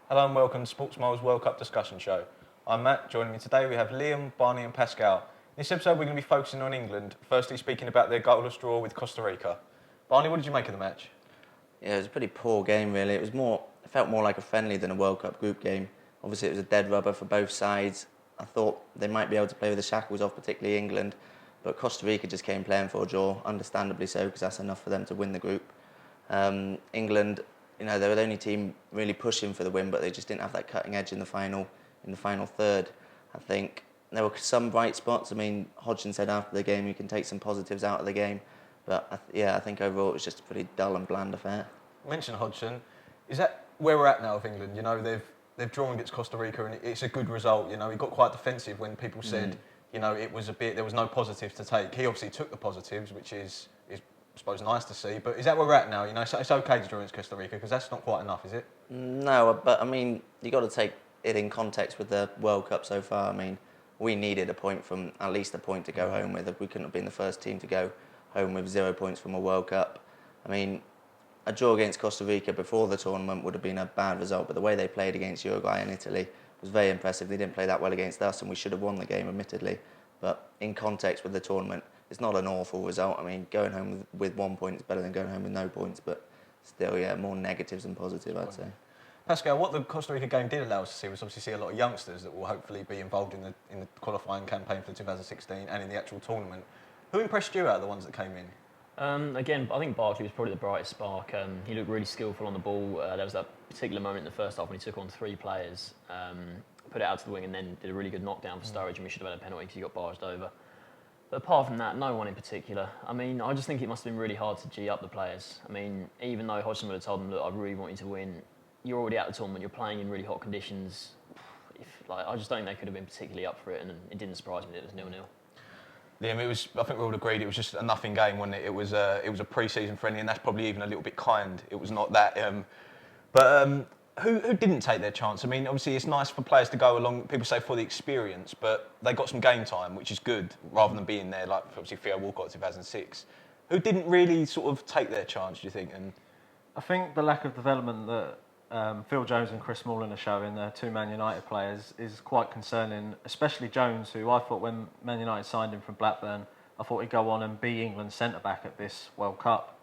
Hello and welcome to Sports Mole's World Cup discussion show. I'm Matt. Joining me today we have Liam, Barney and Pascal. In this episode we're going to be focusing on England, firstly speaking about their goalless draw with Costa Rica. Barney, what did you make of the match? Yeah, it was a pretty poor game really. It felt more like a friendly than a World Cup group game. Obviously it was a dead rubber for both sides. I thought they might be able to play with the shackles off, particularly England, but Costa Rica just came playing for a draw, understandably so, because that's enough for them to win the group. England, they were the only team really pushing for the win, but they just didn't have that cutting edge in the final third. I think there were some bright spots. I mean, Hodgson said after the game you can take some positives out of the game, but I think overall it was just a pretty dull and bland affair. You mentioned Hodgson. Is that where we're at now with England? They've drawn against Costa Rica and it's a good result. He got quite defensive when people said, it was there was no positives to take. He obviously took the positives, which is I suppose nice to see. But is that where we're at now? It's okay to draw against Costa Rica because that's not quite enough, is it? No, but I mean, you got to take it in context with the World Cup so far. I mean, we needed at least a point to go home with. We couldn't have been the first team to go home with 0 points from a World Cup. I mean, a draw against Costa Rica before the tournament would have been a bad result, but the way they played against Uruguay and Italy was very impressive. They didn't play that well against us, and we should have won the game, admittedly. But in context with the tournament, it's not an awful result. I mean, going home with 1 point is better than going home with no points, but still, more negatives than positive, I'd say. Pascal, what the Costa Rica game did allow us to see was obviously see a lot of youngsters that will hopefully be involved in the qualifying campaign for 2016 and in the actual tournament. Who impressed you out of the ones that came in? Again, I think Barkley was probably the brightest spark. He looked really skillful on the ball. There was that particular moment in the first half when he took on 3 players, put it out to the wing and then did a really good knockdown for Sturridge, and we should have had a penalty because he got barged over. But apart from that, no one in particular. I mean, I just think it must have been really hard to G up the players. I mean, even though Hodgson would have told them, look, I really want you to win, you're already out of the tournament, you're playing in really hot conditions. I just don't think they could have been particularly up for it, and it didn't surprise me that it was 0-0. Liam, I think we all agreed it was just a nothing game, wasn't it? It was a pre-season friendly, and that's probably even a little bit kind. It was not that. Who didn't take their chance? I mean, obviously it's nice for players to go along. People say for the experience, but they got some game time, which is good, rather than being there like obviously Theo Walcott 2006. Who didn't really sort of take their chance? Do you think? And I think the lack of development that Phil Jones and Chris Smalling are showing, the 2 Man United players, is quite concerning, especially Jones, who I thought when Man United signed him from Blackburn, I thought he'd go on and be England's centre-back at this World Cup.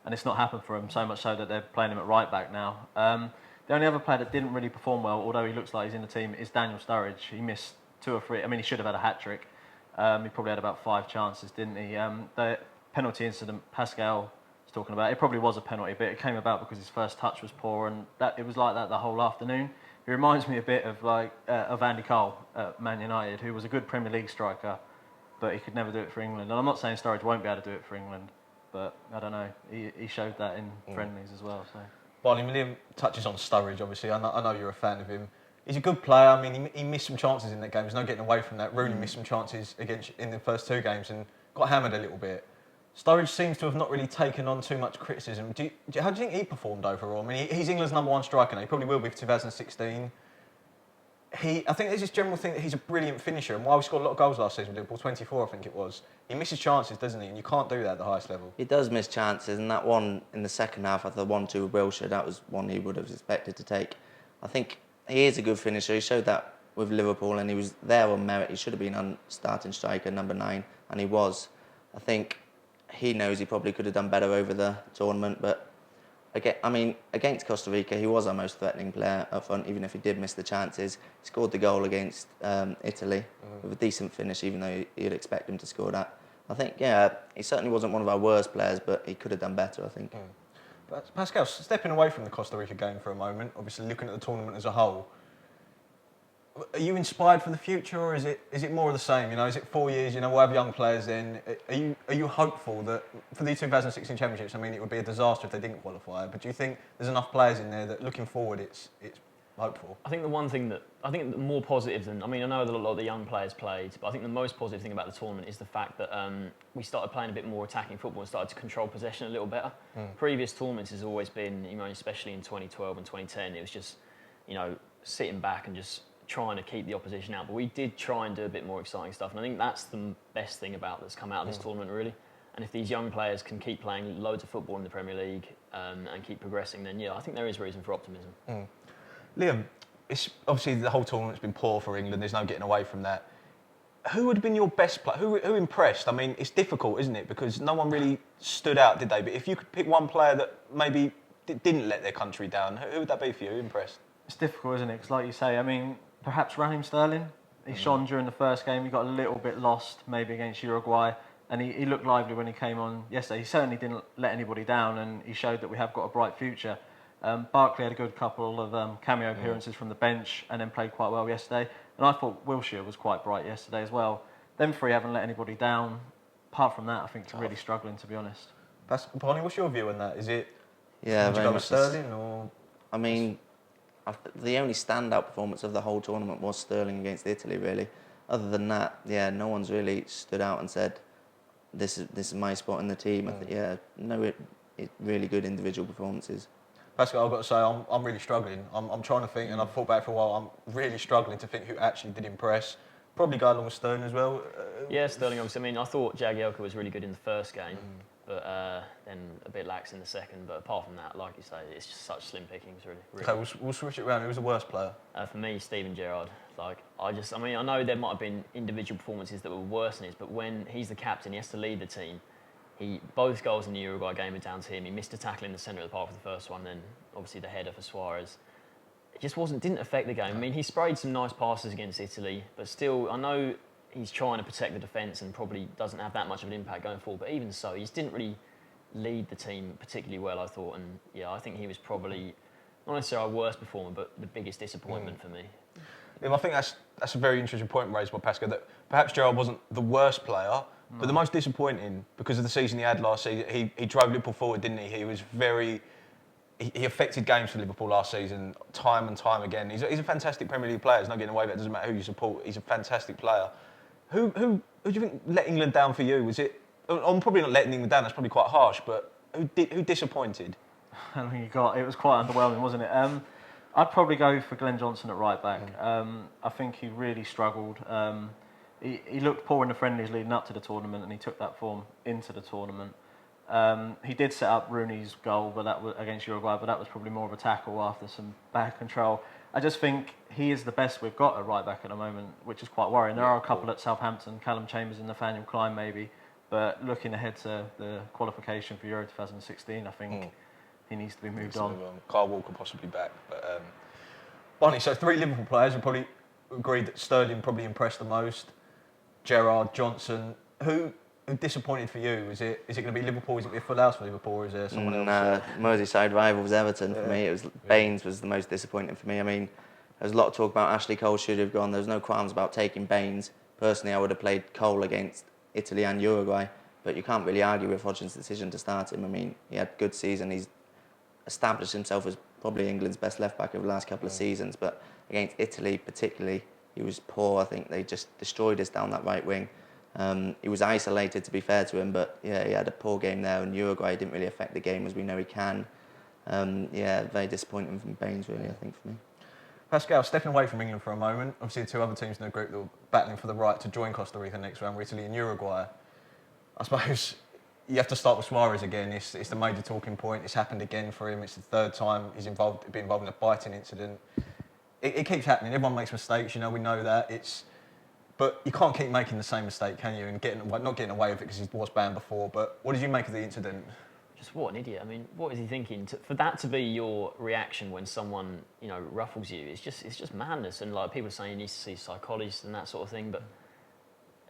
And it's not happened for him, so much so that they're playing him at right-back now. The only other player that didn't really perform well, although he looks like he's in the team, is Daniel Sturridge. He missed 2 or 3. I mean, he should have had a hat-trick. He probably had about 5 chances, didn't he? The penalty incident Pascal talking about, it probably was a penalty, but it came about because his first touch was poor, and it was like that the whole afternoon. He reminds me a bit of Andy Cole at Man United, who was a good Premier League striker, but he could never do it for England. And I'm not saying Sturridge won't be able to do it for England, but I don't know. He showed that in friendlies as well. So, Barney, Liam touches on Sturridge. Obviously, I know you're a fan of him. He's a good player. I mean, he missed some chances in that game. There's no getting away from that. Rooney missed some chances in the first 2 games and got hammered a little bit. Sturridge seems to have not really taken on too much criticism. How do you think he performed overall? I mean, he's England's #1 striker now. He probably will be for 2016. I think there's this general thing that he's a brilliant finisher. And while he scored a lot of goals last season with Liverpool, 24 I think it was, he misses chances, doesn't he? And you can't do that at the highest level. He does miss chances, and that one in the second half after the 1-2 with Wilshere, that was one he would have expected to take. I think he is a good finisher. He showed that with Liverpool, and he was there on merit. He should have been on starting striker, number 9, and he was. I think he knows he probably could have done better over the tournament, but against Costa Rica, he was our most threatening player up front, even if he did miss the chances. He scored the goal against Italy with a decent finish, even though you'd expect him to score that. I think, he certainly wasn't one of our worst players, but he could have done better, I think. But Pascal, stepping away from the Costa Rica game for a moment, obviously looking at the tournament as a whole, are you inspired for the future, or is it more of the same? Is it 4 years? We'll have young players in. Are you hopeful that for the 2016 championships? I mean, it would be a disaster if they didn't qualify. But do you think there's enough players in there that, looking forward, it's hopeful? I think the one thing that the more positive than, I know that a lot of the young players played, but I think the most positive thing about the tournament is the fact that we started playing a bit more attacking football and started to control possession a little better. Previous tournaments has always been, especially in 2012 and 2010, it was just, sitting back and just trying to keep the opposition out. But we did try and do a bit more exciting stuff, and I think that's the best thing that's come out of this tournament, really. And if these young players can keep playing loads of football in the Premier League and keep progressing, then I think there is reason for optimism. Liam, it's obviously the whole tournament's been poor for England. There's no getting away from that. Who would have been your best player? Who impressed? I mean, it's difficult, isn't it? Because no one really stood out, did they? But if you could pick one player that maybe didn't let their country down, who would that be for you? Who impressed? It's difficult, isn't it? Because like you say, I mean, perhaps Raheem Sterling. He shone during the first game. He got a little bit lost, maybe against Uruguay, and he looked lively when he came on yesterday. He certainly didn't let anybody down, and he showed that we have got a bright future. Barkley had a good couple of cameo appearances from the bench, and then played quite well yesterday. And I thought Wilshere was quite bright yesterday as well. Them three haven't let anybody down. Apart from that, I think they're really struggling, to be honest. Bonnie, what's your view on that? Is it? Yeah, would you very go much with Sterling or? I mean, the only standout performance of the whole tournament was Sterling against Italy, really. Other than that, yeah, no one's really stood out and said, this is my spot in the team. I think, yeah, no, really good individual performances. Pascal, I've got to say, I'm really struggling. I'm trying to think, and I've thought about it for a while. I'm really struggling to think who actually did impress. Probably go along with Sterling as well. Yeah, Sterling, obviously. I mean, I thought Jagielka was really good in the first game, but then a bit lax in the second. But apart from that, like you say, it's just such slim pickings, really. Okay, we'll switch it around. Who was the worst player? For me, Steven Gerrard. I know there might have been individual performances that were worse than his, but when he's the captain, he has to lead the team. Both goals in the Uruguay game are down to him. He missed a tackle in the centre of the park for the first one, then obviously the header for Suarez. It just didn't affect the game. I mean, he sprayed some nice passes against Italy, but still, I know he's trying to protect the defence and probably doesn't have that much of an impact going forward. But even so, he just didn't really lead the team particularly well, I thought. And yeah, I think he was probably not necessarily our worst performer, but the biggest disappointment for me. I think that's a very interesting point raised by Pascal, that perhaps Gerrard wasn't the worst player, but the most disappointing because of the season he had last season. He drove Liverpool forward, didn't he? He was he affected games for Liverpool last season time and time again. He's a fantastic Premier League player. There's no getting away with it. It doesn't matter who you support. He's a fantastic player. Who do you think let England down for you? Was it? I'm probably not letting England down. That's probably quite harsh. But who disappointed? I think it was quite underwhelming, wasn't it? I'd probably go for Glenn Johnson at right back. I think he really struggled. He looked poor in the friendlies leading up to the tournament, and he took that form into the tournament. He did set up Rooney's goal, but that was against Uruguay, but that was probably more of a tackle after some bad control. I just think he is the best we've got at right back at the moment, which is quite worrying. There are a couple at Southampton, Callum Chambers and Nathaniel Clyne maybe, but looking ahead to the qualification for Euro 2016, I think he needs to be moved on. Kyle Walker possibly back, but Bonnie. So 3 Liverpool players would probably agreed that Sterling probably impressed the most. Gerrard, Johnson. Who disappointed for you? Is it going to be Liverpool? Is it going to be a full house for Liverpool, or is there someone else? Merseyside rivals Everton for me. Baines was the most disappointing for me. I mean, there's a lot of talk about Ashley Cole should have gone. There's no qualms about taking Baines. Personally, I would have played Cole against Italy and Uruguay, but you can't really argue with Hodgson's decision to start him. I mean, he had a good season. He's established himself as probably England's best left back over the last couple of seasons, but against Italy particularly, he was poor. I think they just destroyed us down that right wing. He was isolated, to be fair to him, but yeah, he had a poor game there, and Uruguay didn't really affect the game as we know he can. Yeah, very disappointing from Baines, really, I think, for me. Pascal, stepping away from England for a moment, obviously the 2 other teams in the group that were battling for the right to join Costa Rica next round were Italy and Uruguay. I suppose you have to start with Suarez again. It's the major talking point. It's happened again for him. It's the 3rd time he's been involved in a biting incident. It keeps happening. Everyone makes mistakes, we know that. But you can't keep making the same mistake, can you? And not getting away with it because he was banned before. But what did you make of the incident? Just what an idiot. I mean, what is he thinking? For that to be your reaction when someone, ruffles you, it's just madness. And like people are saying he needs to see psychologists and that sort of thing. But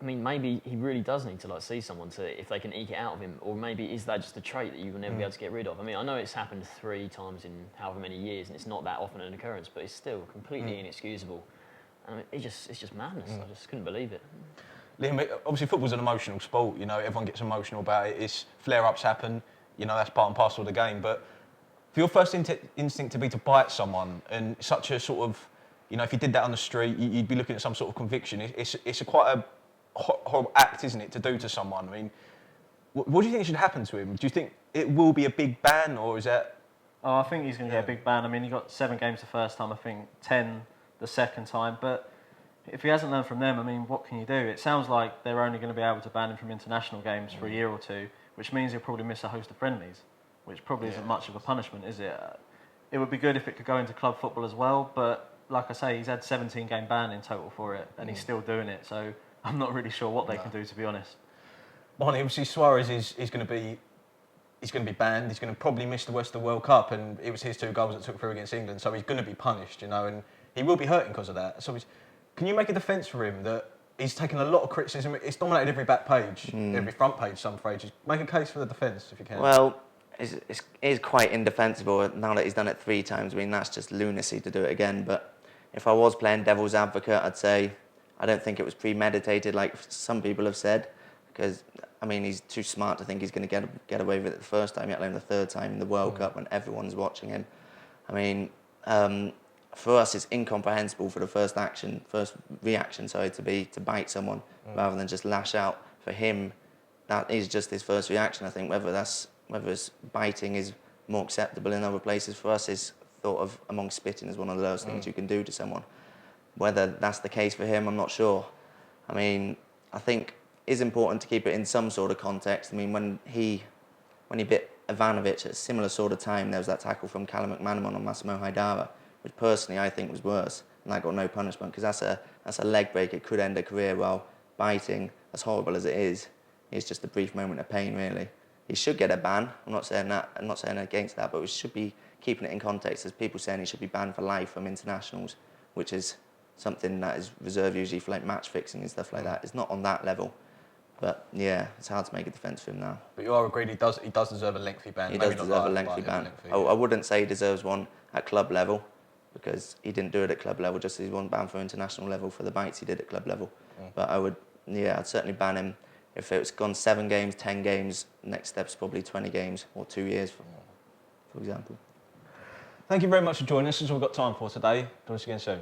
I mean, maybe he really does need to see someone if they can eke it out of him, or maybe is that just a trait that you will never be able to get rid of? I mean, I know it's happened 3 times in however many years, and it's not that often an occurrence, but it's still completely inexcusable. I mean, it's just madness. I just couldn't believe it. Liam, obviously football's an emotional sport. Everyone gets emotional about it. It's flare-ups happen. That's part and parcel of the game. But for your first instinct to be to bite someone, and such a sort of, if you did that on the street, you'd be looking at some sort of conviction. It's quite a horrible act, isn't it, to do to someone? I mean, what do you think should happen to him? Do you think it will be a big ban, or is that? Oh, I think he's going to get a big ban. I mean, he got 7 games the first time, I think 10 the second time. But if he hasn't learned from them, I mean, what can you do? It sounds like they're only going to be able to ban him from international games for a year or 2, which means he'll probably miss a host of friendlies, which probably isn't much of a punishment, is it? it would be good if it could go into club football as well. But like I say, he's had 17-game ban in total for it, and he's still doing it. So I'm not really sure what they can do, to be honest. Barney, obviously Suarez is going to be banned. He's going to probably miss the West of the World Cup, and it was his 2 goals that took through against England. So he's going to be punished, and he will be hurting because of that. So can you make a defence for him that he's taken a lot of criticism? It's dominated every back page, every front page, some phrases. Make a case for the defence if you can. Well, it is quite indefensible now that he's done it 3 times. I mean, that's just lunacy to do it again. But if I was playing devil's advocate, I'd say I don't think it was premeditated, like some people have said, because I mean, he's too smart to think he's going to get away with it the first time, yet alone the 3rd time in the World Cup when everyone's watching him. I mean, for us, it's incomprehensible for the first reaction, to bite someone rather than just lash out. For him, that is just his first reaction. I think whether it's biting is more acceptable in other places. For us, is thought of among spitting as one of the lowest things you can do to someone. Whether that's the case for him, I'm not sure. I mean, I think it's important to keep it in some sort of context. I mean, when he bit Ivanovic at a similar sort of time, there was that tackle from Callum McManaman on Massimo Haidara, which personally I think was worse, and that got no punishment, because that's a leg break. It could end a career, while biting, as horrible as it is just a brief moment of pain, really. He should get a ban. I'm not saying against that, but we should be keeping it in context. There's people saying he should be banned for life from internationals, which is something that is reserved usually for like match fixing and stuff like that. It's not on that level. But yeah, it's hard to make a defence for him now. But you are agreed he does deserve a lengthy ban. He does deserve a lengthy ban. I wouldn't say he deserves one at club level, because he didn't do it at club level, just as he wasn't banned for international level for the bites he did at club level. But I'd certainly ban him. If it's gone 7 games, 10 games, next step's probably 20 games or 2 years, for example. Thank you very much for joining us. That's all we've got time for today. Join us again soon.